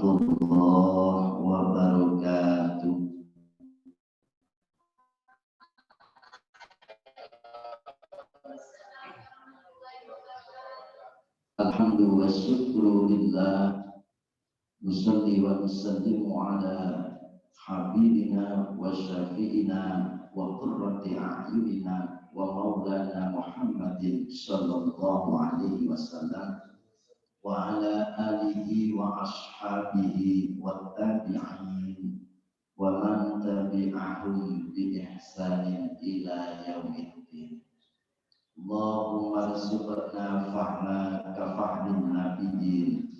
warahmatullahi wabarakatuh. Alhamdulillah wa syukrulillah, nusalli wa nusallimu ala habibina wa syafi'ina wa qurrati a'yunina wa maulana Muhammadin sallallahu alaihi wasallam wa ala alihi wa ashabihi wa tabi'in wa man tabi'ahum bi ihsanin ila yaumiddin. Allahumma rzuqna fahma ka fahmin nabiyyin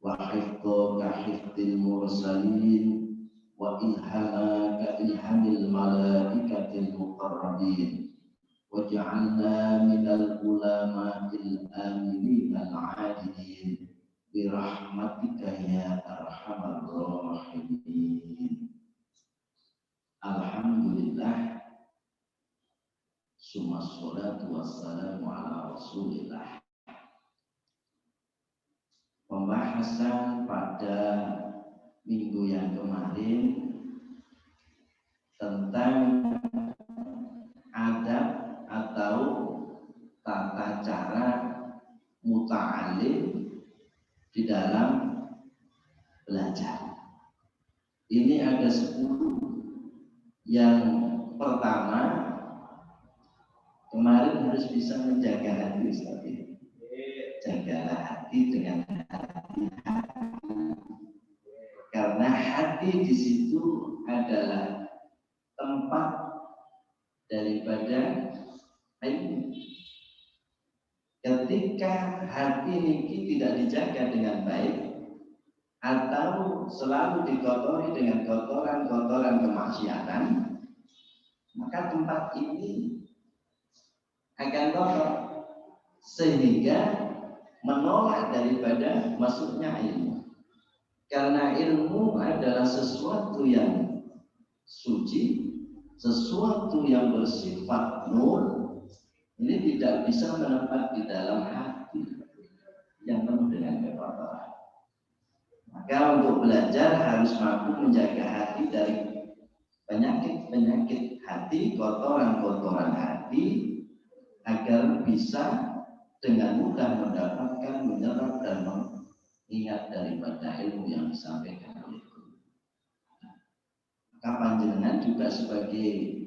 wa hifdha ka hifdil mursalin wa ilhama ka ilhamil malaikatil muqarrabin waj'alna minal ulama'il aminin al-'adilin bi rahmatika ya arhamar rahimin. Alhamdulillah, summa sholatu wassalamu ala rasulillah. Pembahasan pada minggu yang kemarin tentang adab atau tata cara muta'alim di dalam belajar. Ini ada 10. Yang pertama, kemarin harus bisa menjaga hati, seperti jagalah hati dengan hati, karena hati di situ adalah tempat daripada ilmu. Ketika hati ini tidak dijaga dengan baik atau selalu dikotori dengan kotoran-kotoran kemaksiatan, maka tempat ini akan kotor sehingga menolak daripada masuknya ilmu. Karena ilmu adalah sesuatu yang suci, sesuatu yang bersifat nur. Ini tidak bisa menetap di dalam hati yang penuh dengan kekotoran. Maka untuk belajar harus mampu menjaga hati dari penyakit-penyakit hati, kotoran-kotoran hati, agar bisa dengan mudah mendapatkan, menyerap dan mengingat daripada ilmu yang disampaikan oleh guru. Maka panjenengan juga sebagai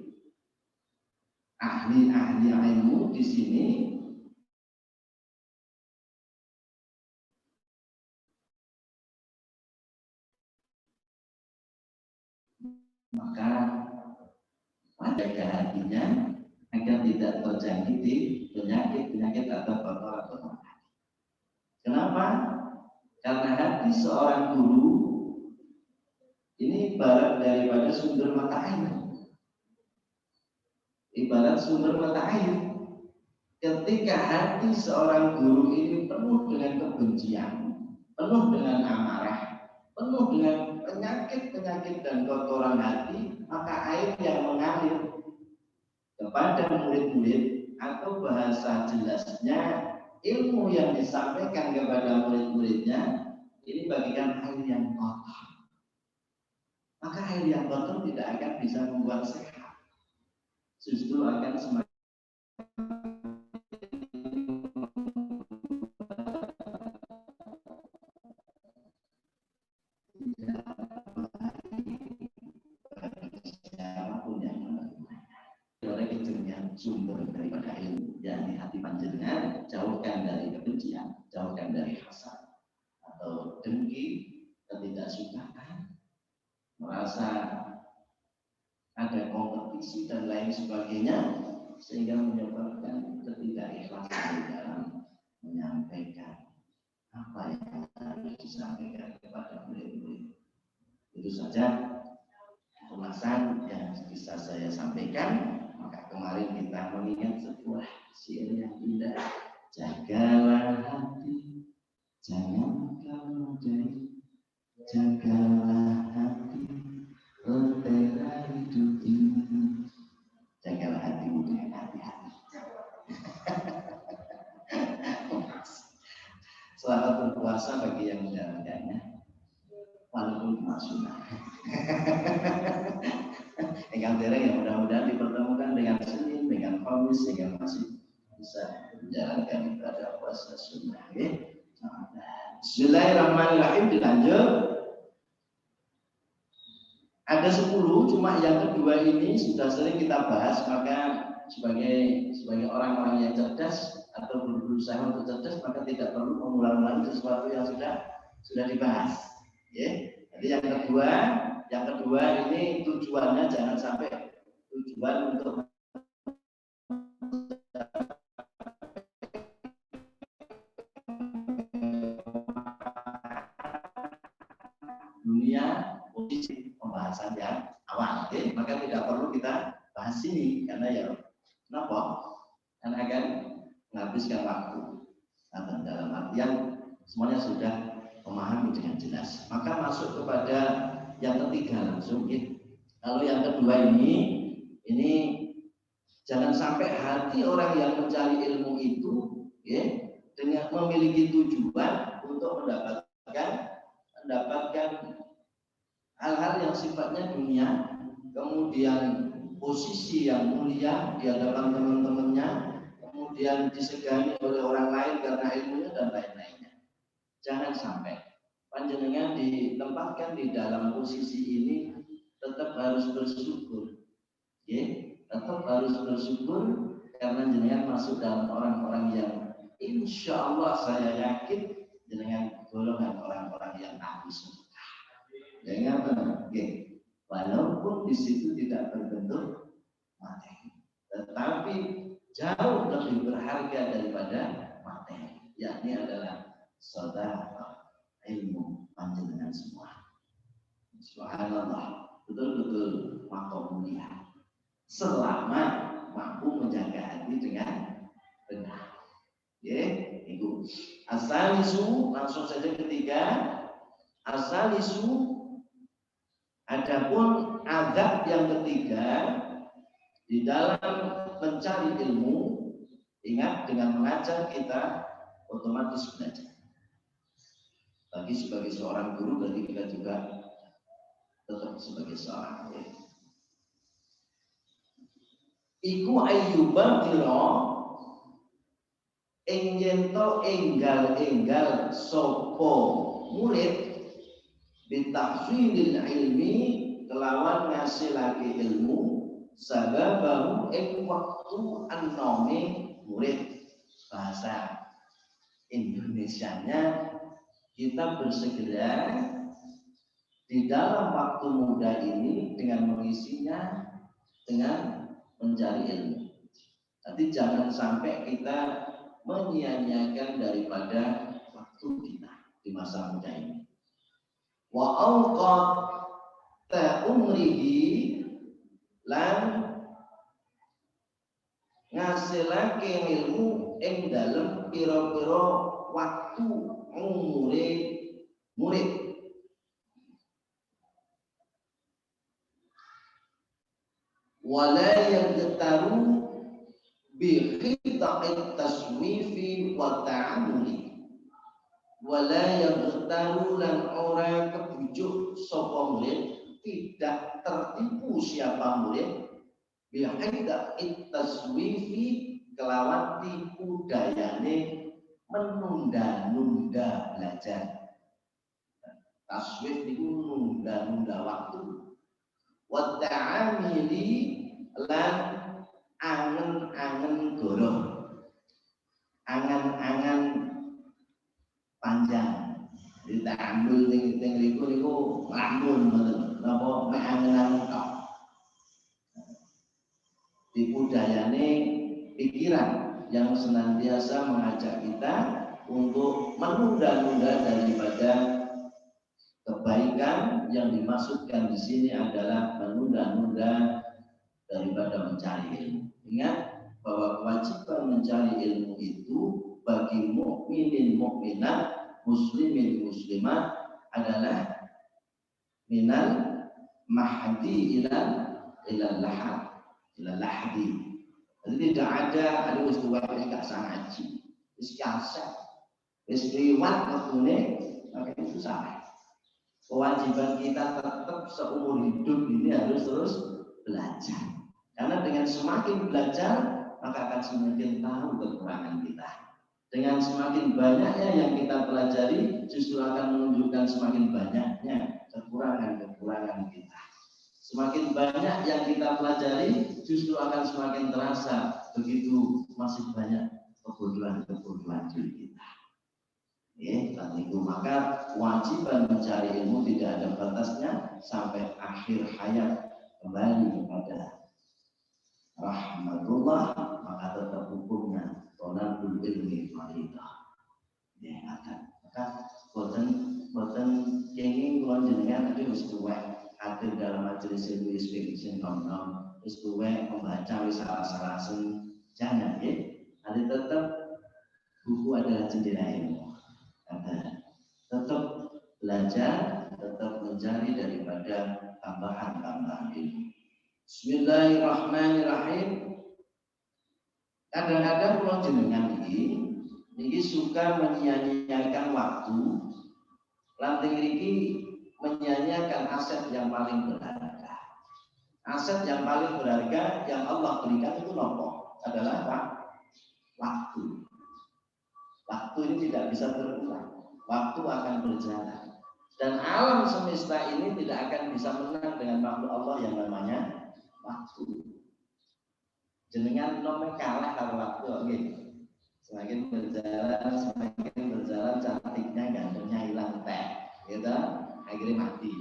ahli-ahli ilmu di sini maka menjaga hatinya agar tidak terjangkiti penyakit-penyakit atau kotoran-kotoran hati. Kenapa? Karena hati seorang guru ini ibarat daripada sumber mata air. Ibarat sumber mata air. Ketika hati seorang guru ini penuh dengan kebencian, penuh dengan amarah, penuh dengan penyakit-penyakit dan kotoran hati, maka air yang mengalir kepada murid-murid, atau bahasa jelasnya ilmu yang disampaikan kepada murid-muridnya ini bagikan air yang kotor. Maka air yang kotor tidak akan bisa membuat sehat, justru akan semakin sumber daripada ilmu yang di hati panjenengan. Jauhkan dari kebencian, jauhkan dari hasad atau dengki, ketidaksukaan, merasa ada kompetisi dan lain sebagainya, sehingga menyebabkan ketidakikhlasan di dalam menyampaikan apa yang harus disampaikan kepada murid-murid. Itu saja ulasan yang bisa saya sampaikan. Maka kemarin kita mengingat sebuah syair yang indah. Jagalah hati, jangan kau nodai. Jagalah hati, lentera hidup ini. Jagalah hatimu dengan hati-hati. Selamat berpuasa bagi yang menjalankannya. cuma sunnah. Yang dereng ya mudah-mudahan dipertemukan dengan Senin, dengan Kamis, sehingga masih bisa menjalankan ibadah puasa sunnah. Okay? Bismillahirrahmanirrahim, dilanjut. Ada 10, cuma yang kedua ini sudah sering kita bahas, maka sebagai orang-orang yang cerdas atau berusaha untuk cerdas, maka tidak perlu mengulang-ulang sesuatu yang sudah dibahas. Okay? Jadi yang kedua ini tujuannya jangan sampai tujuan untuk dunia posisi pembahasan yang awal, okay? Maka tidak perlu kita bahas ini karena ya kenapa? Karena akan menghabiskan waktu. Nah, dalam artian semuanya sudah memahami dengan jelas. Maka masuk kepada yang ketiga langsung. Okay? Kalau yang kedua ini jangan sampai hati orang yang mencari ilmu itu, okay, dengan memiliki tujuan untuk mendapatkan hal-hal yang sifatnya dunia, kemudian posisi yang mulia di hadapan teman-temannya, kemudian disegani oleh orang lain karena ilmunya dan lain-lainnya. Jangan sampai panjenengan ditempatkan di dalam posisi ini, tetap harus bersyukur, ya, tetap harus bersyukur karena jenengan masuk dalam orang-orang yang insya Allah saya yakin jenengan golongan orang-orang yang ahli surga. Jangan okay. Walaupun di situ tidak berbentuk materi, tetapi jauh lebih berharga daripada materi, yakni adalah sedekah ilmu panjenengan semua. Subhanallah, betul-betul makom mulia. Selama mampu menjaga hati dengan benar. Ya, itu. Asalisu, langsung saja ketiga. Asalisu, adapun adab yang ketiga di dalam mencari ilmu, ingat dengan mengajar kita otomatis belajar. Bagi sebagai seorang guru berarti kita juga tetap sebagai seorang guru. Iku ayyubadiro enjento enggal sopo murid bitahsilil ilmi kelawan ngasilake ilmu sababahu ing waktu annome murid. Bahasa Indonesianya, kita bersegera di dalam waktu muda ini dengan mengisinya dengan mencari ilmu. Nanti jangan sampai kita menyia-nyiakan daripada waktu kita di masa muda ini. Wa awqat ta'umrihi lan ngasilake ilmu ing dalem pira-pira waktu umure murid. Wala yagtaru bi khita'it taswifi wa ta'amuli. Wala yagtaru lan ora kebujuk sapa murid, tidak tertipu siapa murid bi khita'it taswifi kelawan tipu dayane menunda-nunda belajar. Taswif itu nunda-nunda waktu. Wa ta'amili lan angen-angen goroh, angan-angan panjang. Jadi ta'amul ning riku niku nglamun ngoten. Napa mek angen-angen tok. Tipu dayane pikiran yang senantiasa mengajak kita untuk menunda-nunda daripada kebaikan. Yang dimaksudkan di sini adalah menunda-nunda daripada mencari ilmu. Ingat bahwa kewajiban mencari ilmu itu bagi mukminin mukminat, muslimin muslimat adalah minal mahdi ila lahdi. Jadi tidak ada istiwa yang gak sangaji, istiasa, istiwat waktunya, maka itu salah. kewajiban kita tetap seumur hidup ini harus terus belajar. Karena dengan semakin belajar, maka akan semakin tahu kekurangan kita. Dengan semakin banyaknya yang kita pelajari, justru akan menunjukkan semakin banyaknya kekurangan-kekurangan kita. Semakin banyak yang kita pelajari, justru akan semakin terasa begitu masih banyak kebodohan-kebodohan diri kita. Itu maka kewajiban mencari ilmu tidak ada batasnya sampai akhir hayat kembali kepada rahmatullah, maka tetap hukumnya tolabul ilmi fardhah. Maka boten kenging kula jenengan iki wis tuwek hadir dalam majelis ilmu sing nom-nom, wis tuwek membaca wis salah-salasen jangan nanti tetap buku adalah jendela ilmu. Tetap belajar, tetap mencari daripada tambahan-tambahan ilmu. Bismillahirrahmanirrahim. Kadang-kadang kalau jenengan ini suka menyia-nyiakan waktu, lanting ini menyia-nyiakan aset yang paling berharga. Aset yang paling berharga yang Allah berikan itu nopo adalah apa? Waktu. Waktu ini tidak bisa berulang. Waktu akan berjalan. Dan alam semesta ini tidak akan bisa menang dengan makhluk Allah yang namanya waktu. Jenengan nomor kalah kalau waktu, oke. Semakin berjalan cantiknya, gantengnya hilang teh, gitu. Akhirnya mati.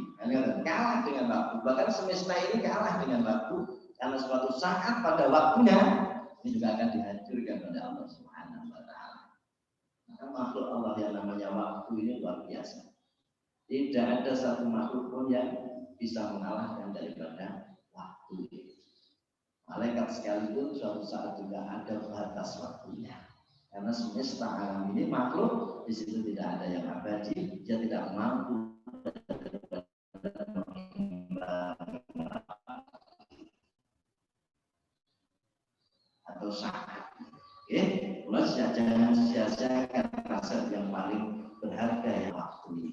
Kalah dengan waktu. Bahkan semesta ini kalah dengan waktu karena suatu saat pada waktunya ini juga akan dihancurkan oleh Allah Subhanahu wa Ta'ala. Maka makhluk Allah yang namanya waktu ini luar biasa. Tidak ada satu makhluk pun yang bisa mengalahkan daripada waktu ini. Malaikat sekalipun suatu saat juga ada batas waktunya. Karena semesta alam ini makhluk, di situ tidak ada yang abadi, dia tidak mampu atau saat. Plus ya jangan sia-siakan aset yang paling berharga yang waktu ini.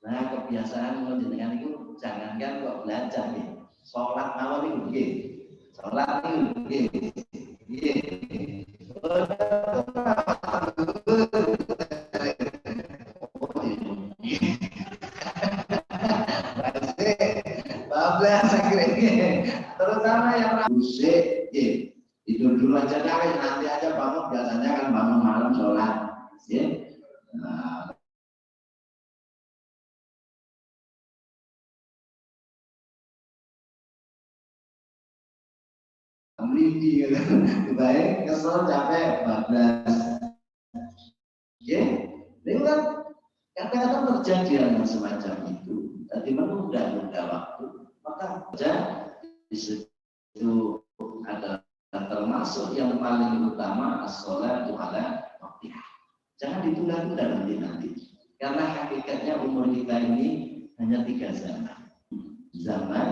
Nah kebiasaan menjenengan itu jangankan kok belajar nih, sholat malam itu sholat itu terutama yang musik tidur dulu aja deh, nanti aja bangun, biasanya kan bangun malam sholat meliti gitu. Baik, kesel, capek, bablas. Ini kan kadang-kadang terjadi hal semacam itu. Tadi menunda-nunda waktu, maka di situ adalah termasuk yang paling utama as-sholatu ala waqtiha. Jangan ditunda-tunda nanti. Karena hakikatnya umur kita ini hanya 3 zaman. Zaman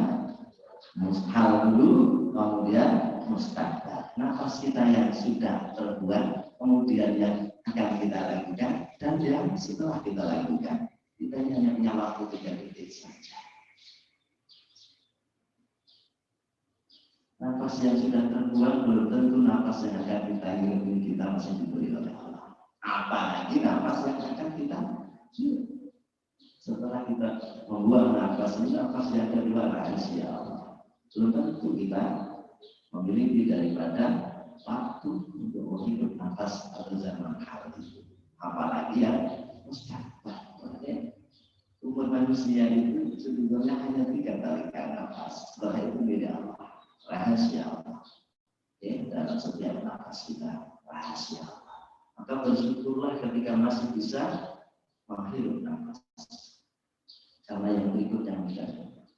hal dulu, kemudian mustaqbal. Nafas kita yang sudah terbuat, kemudian yang akan kita lakukan, dan yang setelah kita lakukan, kita hanya punya waktu 3 detik saja. Nafas yang sudah terbuat belum tentu nafas yang akan kita hirup kita masih diberi oleh Allah. Apalagi nafas yang akan kita hirup. Setelah kita membuang nafas ini, nafas yang kedua rahasia Allah. Belum tentu kita memiliki daripada waktu untuk menghidup nafas pada zaman hari. Apalagi yang mustaqbal. Umur manusia itu sebetulnya hanya 3 kali nafas. Setelah itu milik Allah, rahasia Allah. Dalam setiap nafas kita rahasia Allah. Maka bersyukurlah ketika masih bisa menghirup nafas. Karena yang berikutnya bukan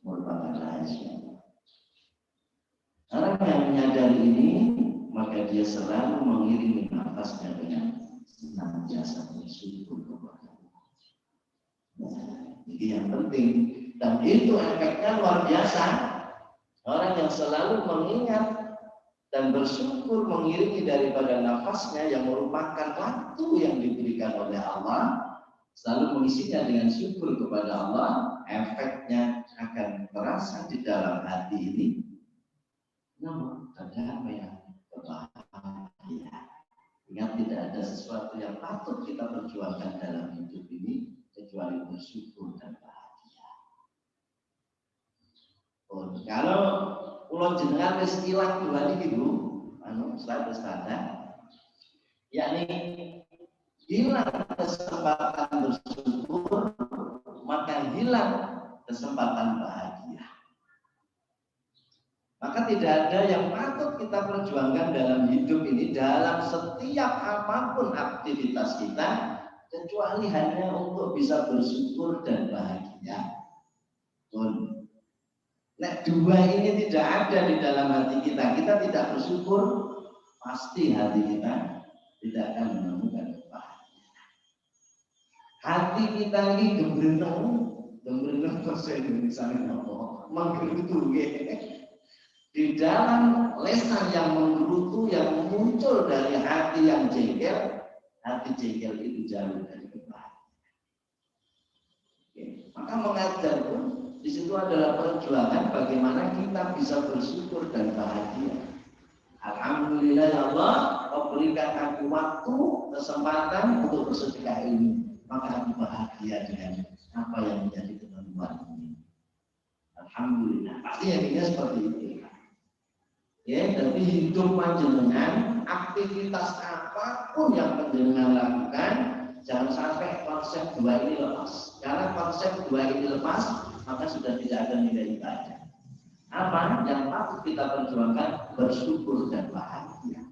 merupakan rahasia. Orang yang menyadari ini, maka dia selalu mengiringi nafasnya dengan senantiasa bersyukur kepada Allah. Ini yang penting, dan itu efeknya luar biasa. Orang yang selalu mengingat dan bersyukur mengiringi daripada nafasnya yang merupakan waktu yang diberikan oleh Allah, selalu mengisinya dengan syukur kepada Allah, efek dalam hati ini, namun ada apa ya? Kebahagiaan. Ingat, tidak ada sesuatu yang patut kita perjuangkan dalam hidup ini kecuali bersyukur dan bahagia. Kalau pulau jenengan wis ilang dua niki Bu, saya sadar, yakni hilang kesempatan bersyukur, maka hilang kesempatan bahagia. Maka tidak ada yang patut kita perjuangkan dalam hidup ini, dalam setiap apapun aktivitas kita, kecuali hanya untuk bisa bersyukur dan bahagia. Nek dua ini tidak ada di dalam hati kita, kita tidak bersyukur, pasti hati kita tidak akan menemukan kebahagiaan. Hati kita ini gembreng bahasa Indonesia menggerutu, di dalam lesan yang menggerutu yang muncul dari hati yang jengkel, hati jengkel itu jauh dari kebahagiaan. Maka mengajar pun di situ adalah perjuangan bagaimana kita bisa bersyukur dan bahagia. Alhamdulillah ya Allah, kau berikan aku waktu, kesempatan untuk bersedekah ini, maka aku bahagia dengan apa yang menjadi ketentuan ini. Alhamdulillah. Pasti yang seperti itu. Ya, tapi hidup panjenengan, aktivitas apapun yang panjenengan lakukan, jangan sampai konsep dua ini lepas. Karena konsep dua ini lepas, maka sudah tidak ada nilai ibadah. Apa yang patut kita perjuangkan? Bersyukur dan bahagia.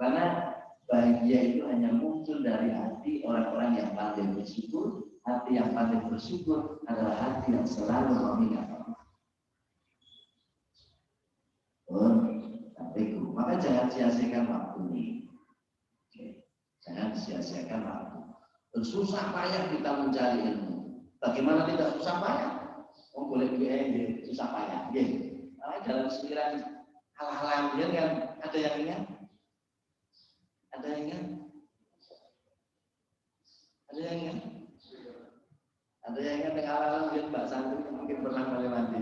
Karena bahagia itu hanya muncul dari hati orang-orang yang pandai bersyukur. Hati yang pandai bersyukur adalah hati yang selalu mengingat Allah. Maka jangan sia-siakan waktu ini. Jangan sia-siakan waktu. Bersusah payah kita mencari ilmu. Bagaimana tidak susah payah? Boleh susah payah. Dalam sekiranya hal-hal yang kan ada yang ingat? Ada yang ingat? Ada yang ingat? Ada yang ingat dengan hal-hal yang Mbak Santri mungkin pernah melewati?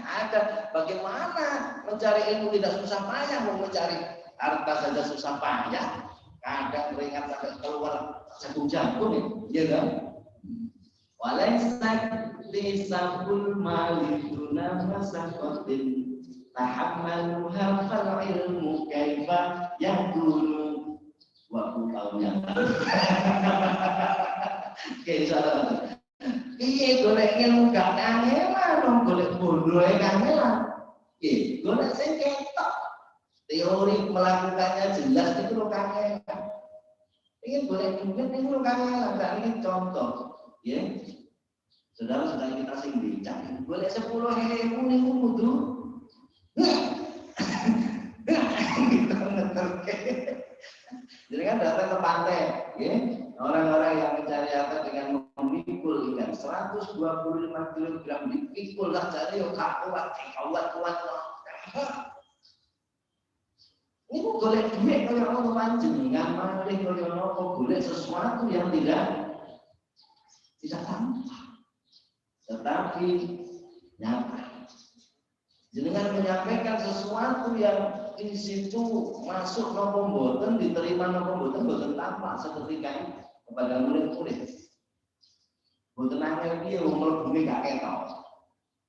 Ada. Bagaimana mencari ilmu tidak susah payah, mau mencari harta saja susah payah. Kadang keringat sampai keluar jagung-jagung, ya kan? Walaysa lisabul maliduna masakotin tahammaluha fal ilmu kaifa yakunu wa qawnya. Kayak iya, golek ilmu gak kangelan, golek bodoh kangelan. Iya, golek sing ketok. Teori melakukannya jelas itu lo kangelan. Ingin golek duit itu lo kangelan, gak ingin contoh. Ya, saudara-saudara kita sing bincang, golek 10.000 niku kudu. Gitu ngeterke. Jadi kan datang ke pantai, ya. Orang-orang yang mencari harta dengan memikul ikan 125 kg dipikul lah cari yang kuat. Ini kok golek duit kalau orang panjenengan malih kalau nopo golek sesuatu yang tidak tampak, tetapi nyata. Jenengan menyampaikan sesuatu yang di situ masuk nopo mboten, diterima nopo mboten tampak seketika ini kepada murid-murid. Mboten angel piye wong mlebune gak ketok.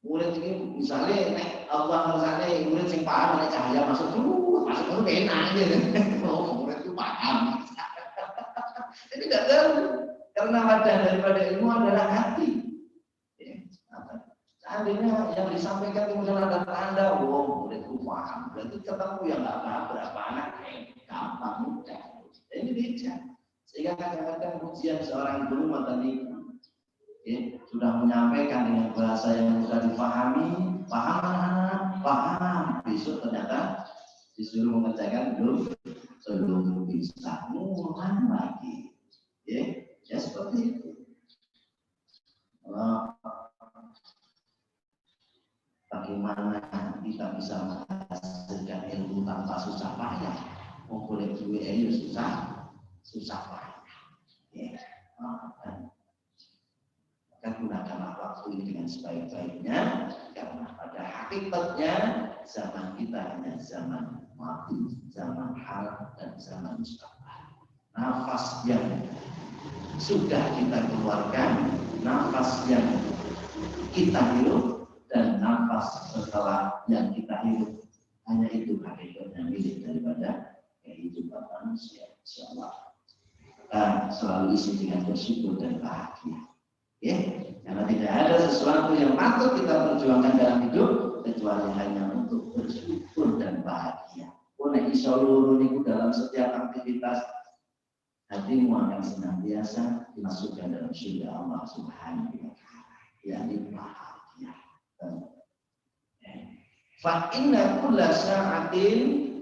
Murid ini misalnya nek Allah misalnya murid sing paham nek cahaya masuk enak gitu. Oh, murid itu paham. Jadi tidak tahu karena wadah daripada ilmu adalah hati. Seandainya yang disampaikan kemudian ada tanda, murid itu paham. Berarti ketemu yang nggak paham berapa anak, gampang mudah. Ini tidak. Sehingga kadang-kadang ujian seorang guru tadi sudah menyampaikan dengan bahasa yang sudah dipahami, paham. Besok ternyata disuruh mengerjakan belum bisa, ngulang lagi. Ya seperti itu. Bagaimana kita bisa menghasilkan ilmu tanpa susah payah? Boleh duit aja susah payah. Kan gunakan waktu waktu ini dengan sebaik-baiknya, karena pada hakikatnya zaman kita hanya zaman mati, zaman hal dan zaman mustaqbal. Nafas yang sudah kita keluarkan, nafas yang kita hirup, dan nafas setelah yang kita hirup, hanya itu hakikatnya milik daripada kehidupan manusia. Insyaallah kita selalu isi dengan bersyukur dan bahagia. Ya, karena tidak ada sesuatu yang patut kita perjuangkan dalam hidup kecuali hanya untuk bersyukur dan bahagia. Oleh insyaallah itu dalam setiap aktivitas hatimu akan senantiasa dimasukkan dalam surga Allah Subhanahu wa taala, yakni bahagia. Fa inna kulla sa'atin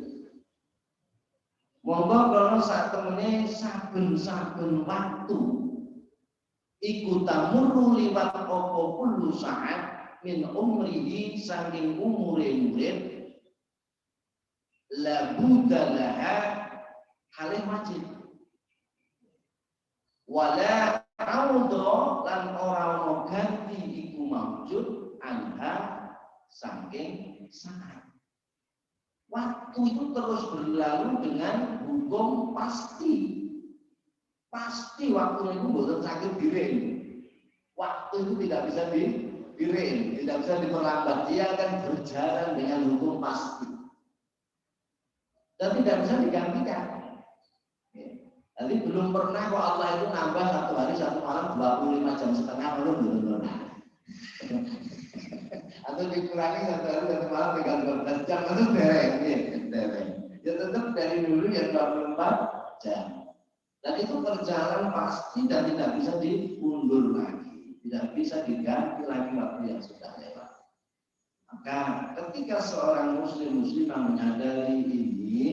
monggo krono sak temene saben-saben waktu iku tamurru liwat apa kullu saat min umrihi saking umure murid la budalaha halih wajib wala audo lan ora ono ganti iku maujud anha saking saat. Waktu itu terus berlalu dengan hukum pasti. Pasti waktu itu bukan sakit diren. Waktu itu tidak bisa diren, tidak bisa diperlambat. Dia akan berjalan dengan hukum pasti. Dan tidak bisa digantikan. Jadi belum pernah kok Allah itu nambah satu hari satu malam 25 jam setengah belum pernah. Atau dikurangi satu hari satu malam tinggal 12 jam itu dereng. Ya tetap dari dulu ya 24 jam. Dan itu berjalan pasti dan tidak bisa diundur lagi, tidak bisa diganti lagi waktu yang sudah lewat. Maka ketika seorang muslimah menyadari ini,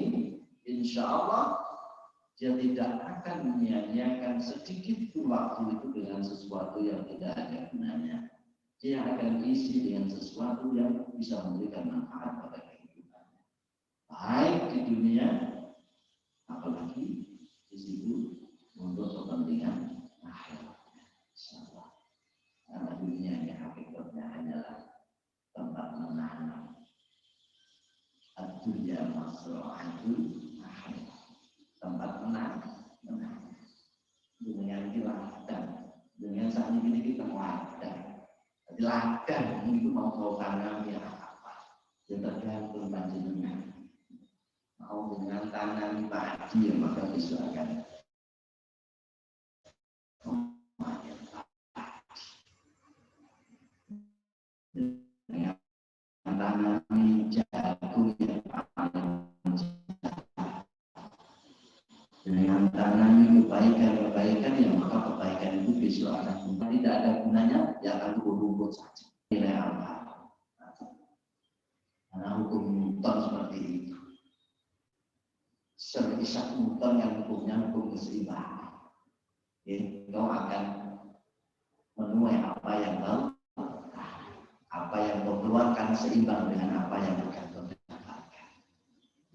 insya Allah dia tidak akan menyia-nyiakan sedikit pun waktu itu dengan sesuatu yang tidak ada gunanya. Dia akan isi dengan sesuatu yang bisa memberikan manfaat pada kehidupannya, baik di dunia, apalagi di situ untuk kepentingan akhiratnya. Insyaallah. Karena dunia ini hakikatnya hanyalah tempat menanam. Ad-dunya masra'atul akhirat. Tempat menanam. Dengan ladang, dengan saat ini kita ladang. Jadi ladang itu mau kau tanami apa? Ya tergantung panjenengan. Mau dengan tanam padi, maka besok akan dengan tanami jagung yang paling dengan tanami kebaikan yang maka kebaikan itu besok akan tidak ada gunanya, ya akan rumput saja. Nilai Allah. Karena hukum Newton seperti itu. Isaac Newton yang hukumnya hukum keseimbangan. Kau akan menuai apa yang kau apa yang kau keluarkan seimbang dengan apa yang akan kau dapatkan.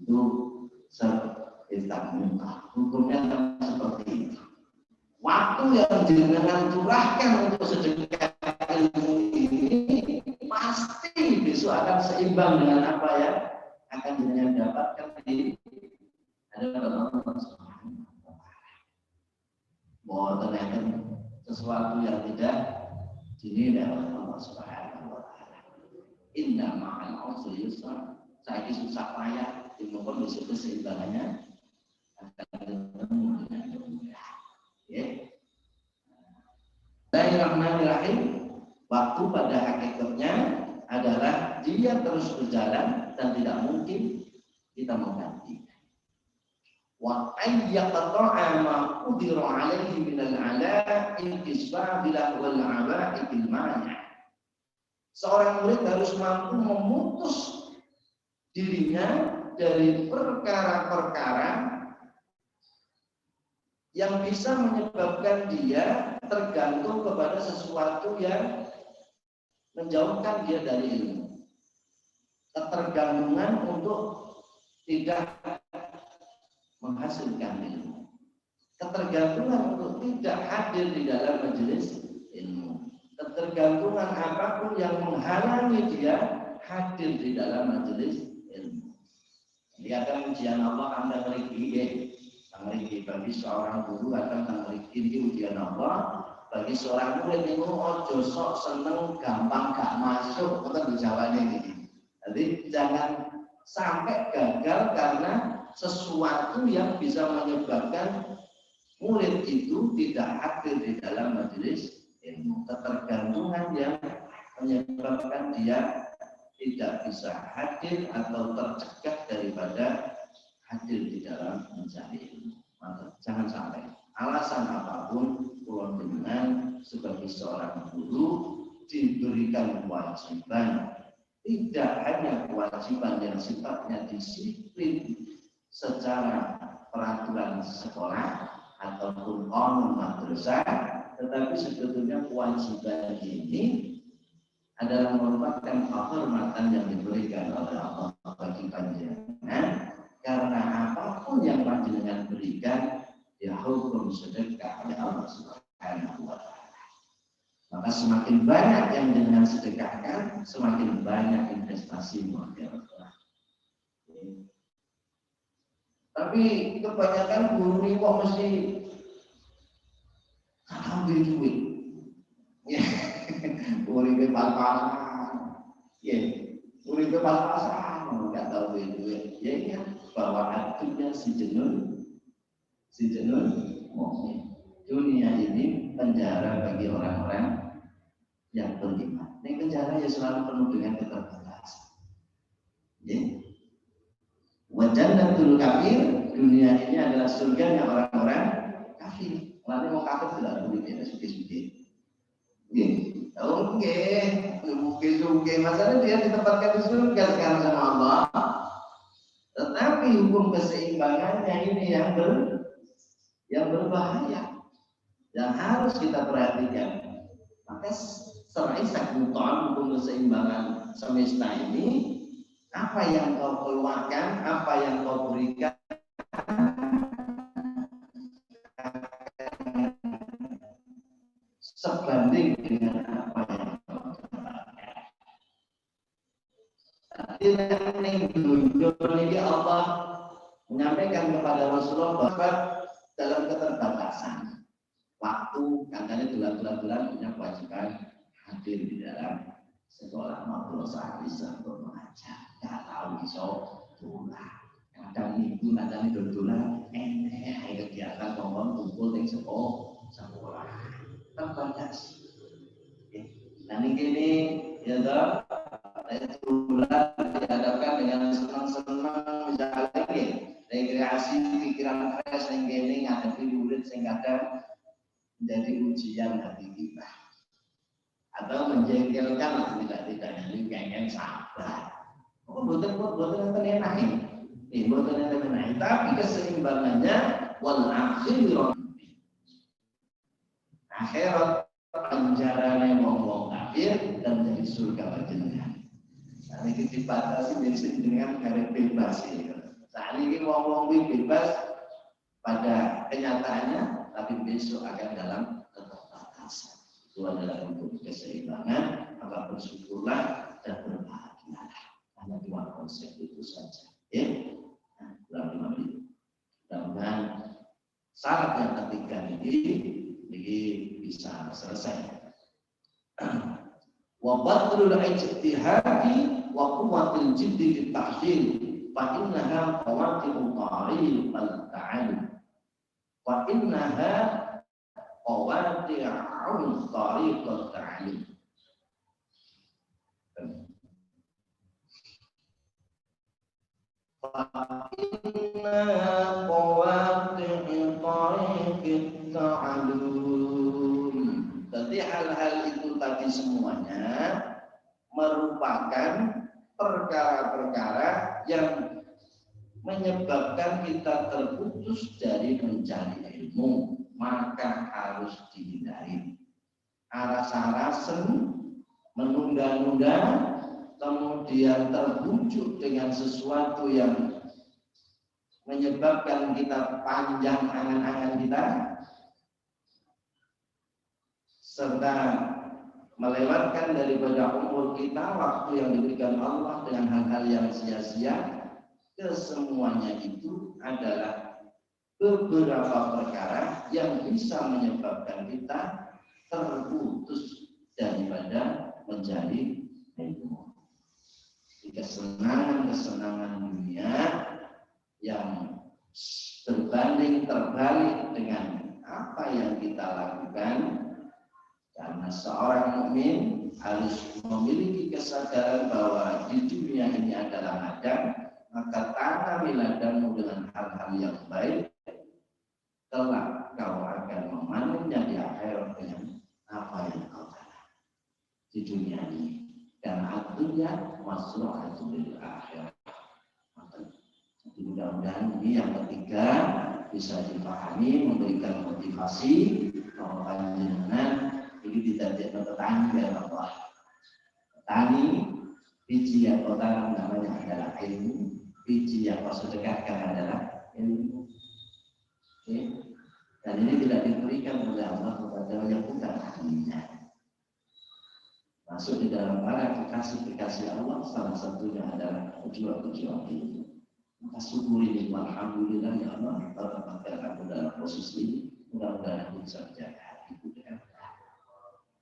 Itu Isaac Newton. Hukumnya seperti itu. Waktu yang jenengan curahkan untuk sedekah ilmu ini pasti besok akan seimbang dengan apa yang akan jenengan dapatkan di hadapan Allah Subhanahu wa taala. Bahwa ternyata sesuatu yang tidak dinilai oleh Allah Subhanahu wa taala. Inna ma'al usri yusra. Saiki susah payah, dimukul besok keseimbangannya akan ketemu dengan kemudahan. Ya. Bismillahirrahmanirrahim. Waktu pada hakikatnya adalah dia terus berjalan dan tidak mungkin kita mengganti. Wa ayyaqta'a ma qudira 'alaihi min al-'ala'i isbabilah wal 'aba'iil mani'. Seorang murid harus mampu memutus dirinya dari perkara-perkara yang bisa menyebabkan dia tergantung kepada sesuatu yang menjauhkan dia dari ilmu. Ketergantungan untuk tidak menghasilkan ilmu. Ketergantungan untuk tidak hadir di dalam majelis ilmu. Ketergantungan yang menghalangi dia hadir di dalam majelis ilmu. Lihat ujian Allah Anda memiliki bagi seorang guru akan memiliki ujian Allah bagi seorang murid itu ojo sok seneng gampang gak masuk atau dijawabnya ini. Jadi jangan sampai gagal karena sesuatu yang bisa menyebabkan murid itu tidak hadir di dalam majelis ilmu. Ketergantungan yang menyebabkan dia tidak bisa hadir atau tercegah daripada hadir di dalam mencari ilmu. Maka jangan sampai alasan apapun pulau dengan sebagai seorang guru diberikan kewajiban, tidak hanya kewajiban yang sifatnya disiplin secara peraturan sekolah ataupun qanun madrasah, tetapi sebetulnya kewajiban ini adalah merupakan kehormatan yang diberikan oleh Allah bagi panjenengan, karena apapun yang panjenengan berikan ya hukum sedekah oleh Allah Subhanahu wa taala. Maka semakin banyak yang dengan sedekahkan, semakin banyak investasi modal. Tapi kebanyakan guru ini kok mesti ambil duit. Ya, uripe pas-pasan. Ya, uripe pas-pasan, enggak tahu duit. Ya ingat bahwa artinya si jenun mukmin. Dunia ini penjara bagi orang-orang yang beriman. Ini penjara ya selalu penuh dengan keterbatasan. Ya. Wajannatul kafir, dunia ini adalah surganya orang-orang kafir. Nanti mau kafir tidak boleh beda suki-suki. Oke, masalah dia ditempatkan di surga sekarang sama Allah. Tetapi hukum keseimbangannya ini yang berbahaya, yang harus kita perhatikan. Maka serai sakutan hukum keseimbangan semesta ini, apa yang kau keluarkan, apa yang kau berikan, sebanding dengan apa yang kau dapatkan. Ini Allah menyampaikan kepada Rasulullah bahwa dalam keterbatasan waktu, katanya bulan-bulan punya kewajiban hadir di dalam sekolah madrasah bisa untuk mengajar. Tidak tahu bisa tulah. Kadang minggu, kadang dodolan, kegiatan ngomong kumpul di sekolah. Terbatas. Nah ini ya toh, bulan dihadapkan dengan senang-senang misalnya rekreasi pikiran fresh yang gini ngadepi murid sehingga kadang menjadi ujian hati kita atau menjengkelkan lah tidak ini pengen sabar. Oh betul enak ini, betul enak. Tapi keseimbangannya wal akhirat penjaranya ngomong kafir dan jadi surga panjenengan. Saat ini dibatasi dengan garis bebas. Saat ini ngomong bebas pada kenyataannya, tapi besok akan dalam keterbatasan. Itu adalah untuk keseimbangan, maka bersyukurlah dan berbahagialah. Hanya dua konsep itu saja. Ya, mudah-mudahan syarat yang ketiga ini bisa selesai. Wa badrul ijtihadi wa quwwatul jiddi fi tahsil fa innaha qawati'u ta'rif al-ta'allum wa innaha qawati'u tariq al-ta'allum. Fa innaha qawati'u tariq al-ta'allum. Jadi hal-hal itu tadi semuanya merupakan perkara-perkara yang menyebabkan kita terputus dari mencari ilmu, maka harus dihindari. Aras-arasen, menunda-nunda, kemudian terbujuk dengan sesuatu yang menyebabkan kita panjang angan-angan kita, serta melewatkan daripada umur kita, waktu yang diberikan Allah dengan hal-hal yang sia-sia, kesemuanya itu adalah beberapa perkara yang bisa menyebabkan kita terputus daripada mencari ilmu. Kesenangan-kesenangan dunia yang berbanding terbalik dengan apa yang kita lakukan, karena seorang mukmin harus memiliki kesadaran bahwa di dunia ini adalah ladang, maka tanami ladangmu dengan hal-hal yang baik, kelak kau akan memanennya di akhirat dengan apa yang kau tanam di dunia ini. Karena dunia masru'atun lil akhirat. Jadi mudah-mudahan ini yang ketiga bisa dipahami, memberikan motivasi bahwa panjenengan ini tidak petani ya Allah. Petani biji yang kau tanam namanya adalah ilmu, biji yang kau sedekahkan adalah ilmu. Oke. Dan ini tidak diberikan oleh Allah kepada yang bukan ahlinya. Masuk di dalam para kekasih-kekasih Allah, salah satunya adalah pejuang-pejuang ilmu. Maka syukuri, alhamdulillah ya Allah, kalau aku dalam posisi ini, mudah-mudahan aku bisa menjaga hatiku dengan baik.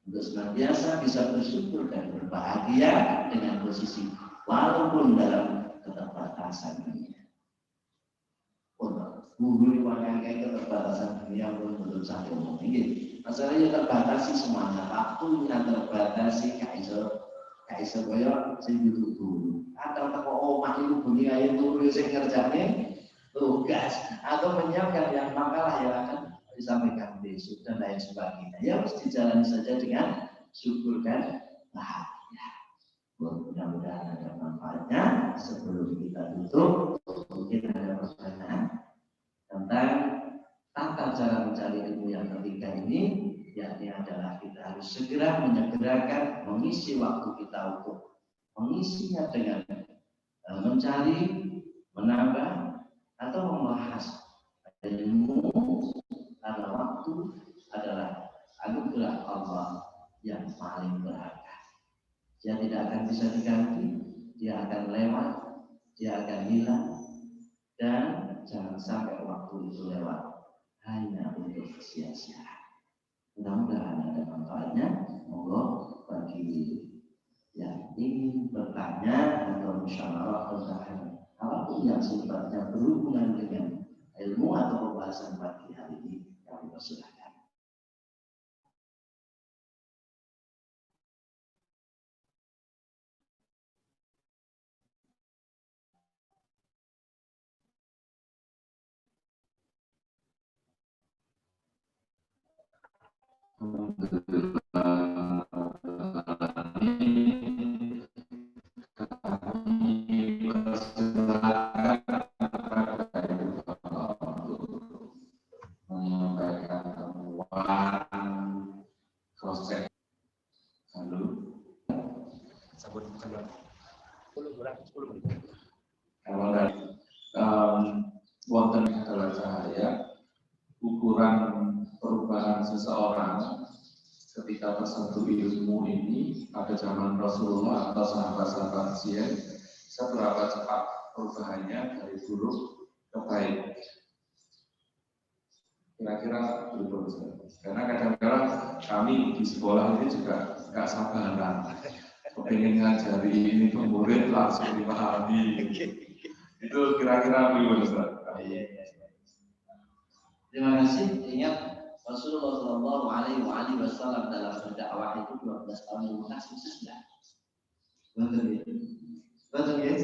Untuk senantiasa bisa bersyukur dan berbahagia dengan posisi, walaupun dalam keterbatasan dunia. Guru yang kayak keterbatasan dunia pun belum sampai umum ini. Masalahnya terbatasi semuanya, waktunya terbatasi, kaiso koyo sing guru. Atau teko omah iku bunyi ae turu sing ngerjane tugas atau menyiapkan yang makalah yang akan disampaikan besok dan lain sebagainya. Ya harus dijalani saja dengan syukur dan bahagia. Mudah-mudahan ada manfaatnya. Sebelum kita tutup, mungkin ada pertanyaan tentang tata cara mencari ilmu yang ketiga ini, yakni adalah kita harus segera menyegerakan mengisi waktu kita untuk mengisinya dengan mencari, menambah atau membahas ilmu, karena waktu adalah anugerah Allah yang paling berharga. Dia tidak akan bisa diganti, dia akan lewat, dia akan hilang, dan jangan sampai waktu itu lewat hanya untuk sia-sia. Mudah-mudahan ada manfaatnya. Monggo bagi yang ingin bertanya atau musyawarah tentang apapun yang sifatnya berhubungan dengan ilmu atau pembahasan pagi hari ini, kami persilakan. Kalau dari wonten adalah cahaya, ukuran perubahan seseorang ketika tersentuh ilmu ini pada zaman Rasulullah atau sahabat-sahabat Sien, seberapa cepat perubahannya dari buruk ke baik. Kira-kira begitu. Karena kadang-kadang kami di sekolah ini juga nggak sabaran. Pengen ngajari ini ke murid langsung dipahami. Itu kira-kira begitu, Ustaz. Terima kasih. Ingat Rasulullah Shallallahu Alaihi Wasallam dalam berdakwah itu 12 tahun lunas sukses nggak? Betul ya?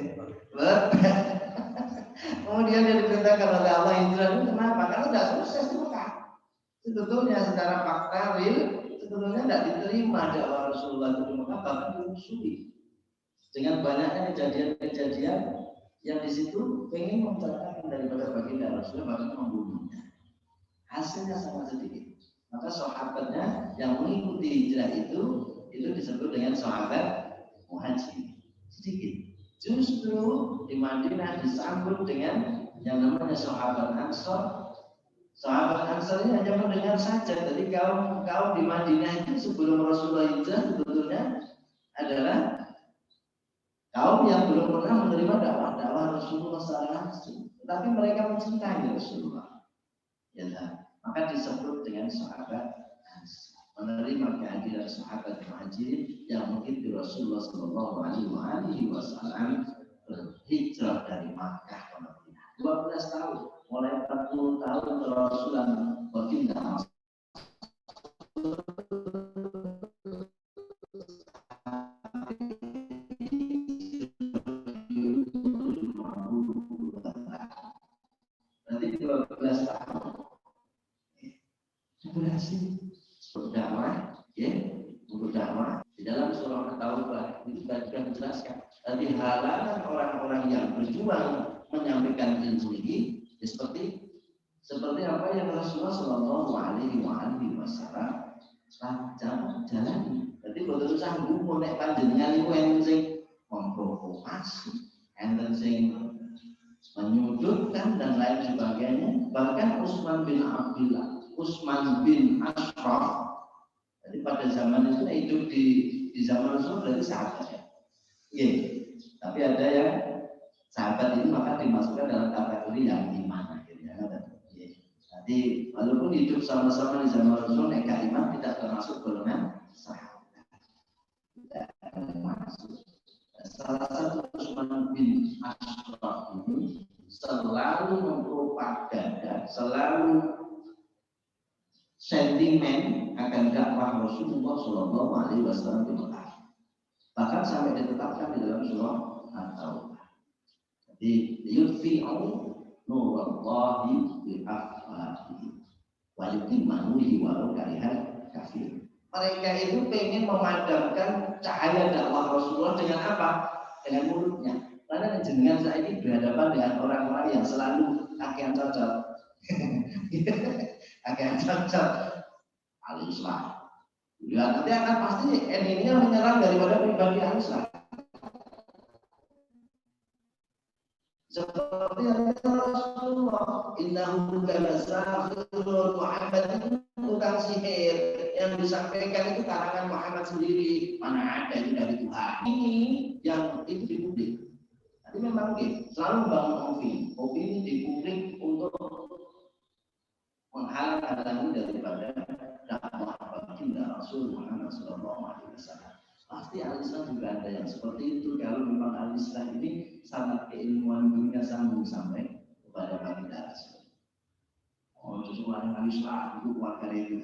Kemudian dia diperintahkan oleh Allah hijrah itu kenapa? Karena tidak sukses di Mekah. Sebetulnya secara fakta real, sebetulnya tidak diterima dakwah Rasulullah itu di Mekah, bahkan dimusuhi dengan banyaknya kejadian-kejadian yang di situ pengen membatalkan daripada baginda Rasulullah, bahkan membunuhnya. Hasilnya sangat sedikit. Maka sahabatnya yang mengikuti hijrah itu disebut dengan sahabat muhajir. Sedikit. Justru di Madinah disambut dengan yang namanya sahabat Ansor, Sahabat Ansar ini hanya mendengar saja. Jadi kaum di Madinah itu sebelum Rasulullah hijrah sebetulnya adalah kaum yang belum pernah menerima dakwah Rasulullah secara langsung. Tetapi mereka mencintai Rasulullah. Ya, maka disebut dengan sahabat Ansar. Menerima kehadiran sahabat Muhajirin yang mungkin di Rasulullah Shallallahu Alaihi Wasallam berhijrah dari Makkah ke Madinah 12 tahun, mulai 40 tahun Rasulullah berpindah berarti 12 tahun durasi berdakwah, ya, berdakwah di dalam surah At-Taubah itu sudah dijelaskan. Tadi halangan orang-orang yang berjuang menyampaikan ilmu ini ya seperti apa yang Rasulullah Shallallahu Alaihi Wasallam jalani. Jadi betul sanggup menek panjenengan itu yang sing memprovokasi, enten sing menyudutkan dan lain sebagainya. Bahkan Utsman bin Ashraf. Jadi pada zaman itu hidup di zaman Rasul berarti sahabat ya. Iya. Tapi ada yang sahabat ini maka dimasukkan dalam kategori yang iman akhirnya. Jadi walaupun hidup sama-sama di zaman Rasul, mereka iman tidak termasuk golongan sahabat. Tidak termasuk. Salah satu Utsman bin Ashraf ini selalu mempropaganda, selalu sentimen akan dakwah Rasulullah Shallallahu Alaihi Wasallam di Mekah. Bahkan sampai ditetapkan di dalam surah At-Taubah. Jadi yudfi'u nurallahi bi afwahihi wa yutimmuhu walau karihal kafir. Mereka itu pengen memadamkan cahaya dakwah Rasulullah dengan apa? Dengan mulutnya. Karena jenengan saya ini berhadapan dengan orang-orang yang selalu akan cocok. Akan cocok al-Islam. Ya, nanti akan pasti endingnya menyerang daripada pribadi al-Islam. Seperti yang Rasulullah, innahu kana sahirun Muhammad tukang sihir yang disampaikan itu karangan Muhammad sendiri, mana ada itu dari Tuhan. Ini yang itu di publik. Tapi memang selalu membangun opini di publik untuk menghalang-halangi daripada dakwah baginda Rasul Muhammad SAW. Pasti al-Islam juga ada yang seperti itu. Kalau memang al-Islam ini sangat keilmuan dunia sambung sampai kepada baginda Rasul. Oh, justru orang al-Islam itu keluarga itu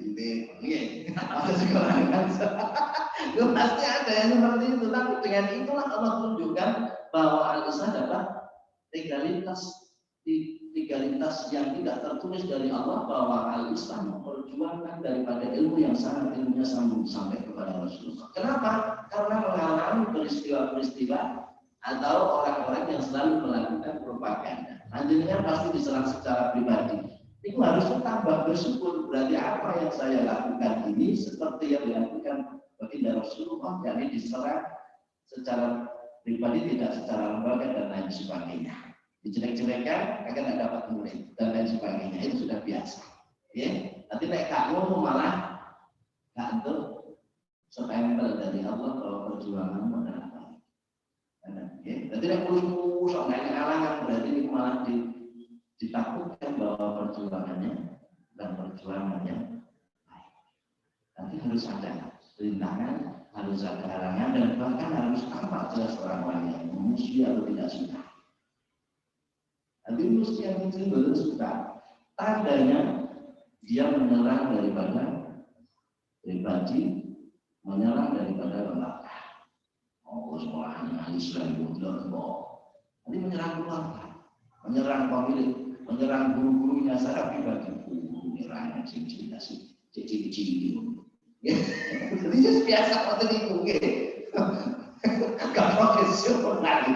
ada sekolah itu pasti ada yang seperti itu. Tapi dengan itulah Allah tunjukkan bahwa al-Islam dapat legalitas yang tidak tertulis dari Allah, bahwa al-Islam memperjuangkan daripada ilmu yang sangat ilmunya sambung sampai kepada Rasulullah. Kenapa? Karena mengalami peristiwa-peristiwa atau orang-orang yang selalu melakukan propaganda. Nantinya pasti diserang secara pribadi. Itu harusnya tambah bersyukur. Berarti apa yang saya lakukan ini seperti yang dilakukan baginda Rasulullah, yakni diserang secara pribadi, tidak secara lembaga dan lain sebagainya. Dijelek-jelekan akan tidak dapat murid dan lain sebagainya, itu sudah biasa. Ya, nanti naik kamu malah kantor setempel dari Allah bahwa perjuangan adalah baik. Ya, nanti naik musuh sok naik halangan berarti ini malah ditakutkan bahwa perjuangannya dan perjuangannya baik. Nanti harus ada rintangan, harus ada halangan, dan bahkan harus tampak jelas orang-orang yang memusuhi atau tidak suka. Tapi mesti yang itu belum suka. Tandanya dia menyerang daripada pribadi, menyerang daripada lembaga. Oh, sekolahnya Islam belum nanti menyerang keluarga, menyerang pemilik, menyerang guru-gurunya secara pribadi. Menyerang cincin nasi, cincin. Jadi biasa seperti itu. Gak profesional.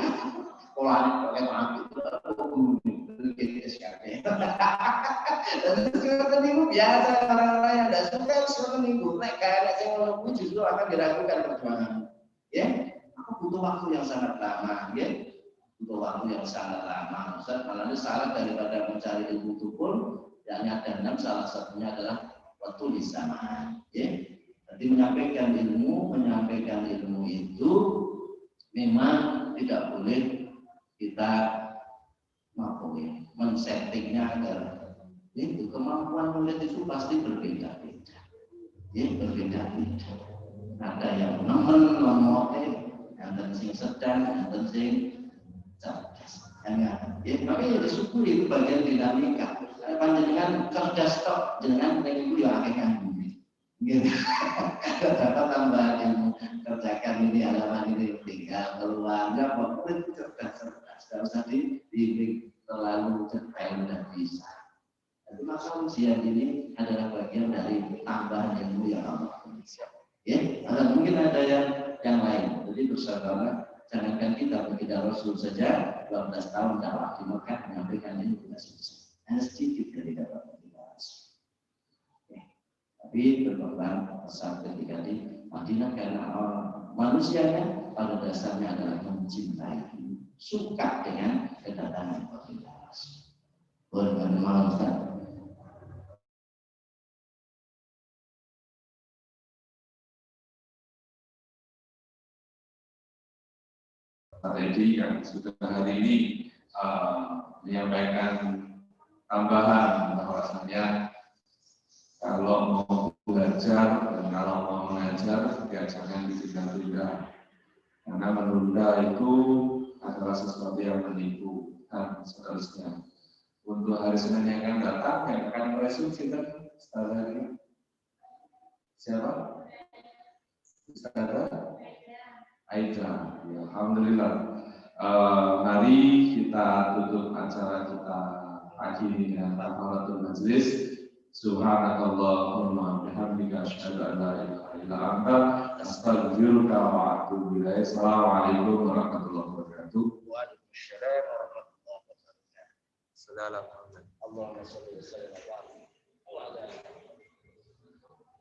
Sekolah pakai mati. Dan seperti itu biasa orang-orang yang tidak suka seperti itu. Naik kayak yang melakukan justru akan diragukan perjuangan. Ya, aku butuh waktu yang sangat lama. Ya, butuh waktu yang sangat lama. Ustaz, malah salah daripada mencari ilmu itu pun Yang ada 6, salah satunya adalah tulisan. Ya. Jadi menyampaikan ilmu itu memang tidak boleh kita men-settingnya agar itu kemampuan murid itu pasti berbeda-beda. Ya, berbeda-beda. Ada yang nemen, lemote, yang sing sedang, yang sing cerdas. Ya, tapi disyukuri itu bagian dinamika. Panjenengan cerdas tok, jenengan ning iku ya akeh nganggur. Gitu. Kalau dapat tambahan ilmu, kerjakan ini halaman ini tinggal keluarnya pokoknya cerdas. Tidak usah terlalu detail dan bisa. Jadi maka ujian ini adalah bagian dari tambahan ilmu yang Allah beri. Ya, atau mungkin ada yang lain. Jadi bersaudara, jangankan kita begitu Rasul saja 12 tahun dakwah di Mekah menyampaikan ilmu tidak susah. Hanya sedikit dari dakwah kita Rasul. Tapi berkembang pesat ketika di Madinah karena manusianya pada dasarnya adalah mencintai, suka dengan kedatangan baginda Rasul. Berbagai malam Tadi yang sudah hari ini menyampaikan tambahan bahwasanya kalau mau belajar dan kalau mau mengajar ya jangan ditunda-tunda, karena menunda itu adalah sesuatu yang menipu dan seterusnya. Untuk hari Senin yang akan datang yang akan meresumsi setelah ini siapa? Ustazah Aida. Ya, alhamdulillah. Mari kita tutup acara kita pagi ini dengan kafaratul majlis. Subhanakallahumma bihamdika asyhadu an la ilaha illa anta astaghfiruka wa atubu ilaik. Assalamualaikum warahmatullahi wabarakatuh. Waalaikumsalam warahmatullahi wabarakatuh. Assalamualaikum. Allahumma shalli wa sallim ala